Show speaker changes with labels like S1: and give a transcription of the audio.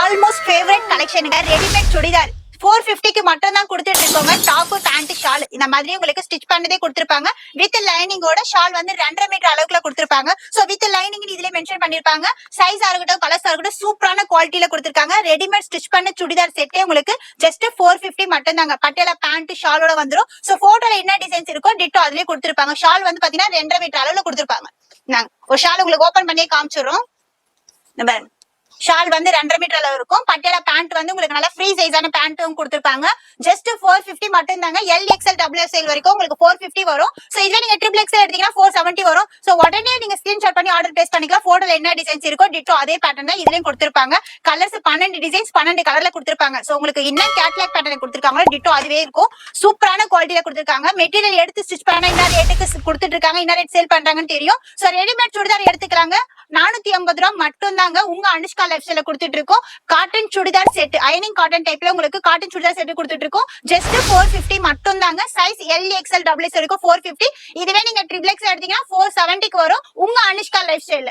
S1: Almost favourite கலெக்ஷனுங்க readymade churidar 450க்கு மட்டும் தான் கொடுத்துட்டு இருக்கோங்க. டாப் பேண்ட் ஷால் இந்த மாதிரி உங்களுக்கு ஸ்டிச் பண்ணதே கொடுத்திருப்பாங்க. வித் லைனிங்கோட ஷால் வந்து 2.5 மீட்டர் அளவுக்குள்ள கொடுத்திருப்பாங்க. சோ வித் லைனிங் இதுல மென்ஷன் பண்ணிருப்பாங்க. சைஸா இருக்கட்டும் கலர்ஸா இருக்கட்டும் சூப்பரான குவாலிட்டில கொடுத்திருக்காங்க. ரெடிமேட் ஸ்டிச் பண்ண சுடிதார் செட்டே உங்களுக்கு ஜஸ்ட் 450 மட்டும் தாங்க. பட்டியாலா பேண்ட் ஷாலோட வந்துரும். சோ போட்டோல என்ன டிசைன்ஸ் இருக்கோ டிட்டோ அதுலயே கொடுத்திருப்பாங்க. ஷால் வந்து பாத்தீங்கன்னா 2.5 மீட்டர் அளவுல கொடுத்திருப்பாங்க. நாங்க ஒரு ஷால் உங்களுக்கு ஓபன் பண்ணியே காமிச்சிடுறோம். ஷால் வந்து 2.5 மீட்டர் அளவு இருக்கும். பட்டியாலா பேண்ட் வந்து உங்களுக்கு நல்ல ஃப்ரீ சைஸான பேண்ட்டும் கொடுத்திருப்பாங்க. ஜஸ்ட் 450 மட்டும் தாங்க. LXL XXL வரைக்கும் உங்களுக்கு 450 வரும். சோ இதுல நீங்க XXL எடுத்தீங்கன்னா 470 வரும். சோ உடனே நீங்க ஸ்கிரீன்ஷாட் பண்ணி ஆர்டர் பிளேஸ் பண்ணிக்கலாம். போட்டோல என்ன டிசைன்ஸ் இருக்கோ டிட்டோ அதே பேட்டர்ன் தான் இதுலயும் கொடுத்திருப்பாங்க. கலர்ஸ் 12 டிசைன்ஸ் 12 கலர்ல கொடுத்திருப்பாங்க. சோ உங்களுக்கு என்ன கேட்லாக் பேட்டர்ன் கொடுத்திருக்காங்களோ டிட்டோ அதுவே இருக்கும். சூப்பரான குவாலிட்டில கொடுத்திருக்காங்க. மெட்டீரியல் எடுத்து ஸ்டிச் பண்ணா என்ன ரேட்டுக்கு கொடுத்துட்டு இருக்காங்க, என்ன ரேட் சேல் பண்றாங்கன்னு தெரியும். சோ ரெடிமேட் சுடிதார் எடுத்துக்கலாங்க. 450 ரூபாய் மட்டும் தாங்க. உங்க அனுஷ்கா லைஃப் ஸ்டைல கொடுத்துட்டு இருக்கோம். காட்டன் சுடிதார் செட் அயனிங் காட்டன் டைப்ல உங்களுக்கு காட்டன் சுடிதார் செட் கொடுத்துட்டு இருக்கோம். ஜஸ்ட் 450 மட்டும் தாங்க. சைஸ் LXL XXL வரைக்கும் 450. இதுவே நீங்க XXL எடுத்தீங்கன்னா 470க்கு வரும். உங்க அனுஷ்கா லைஃப் ஸ்டைல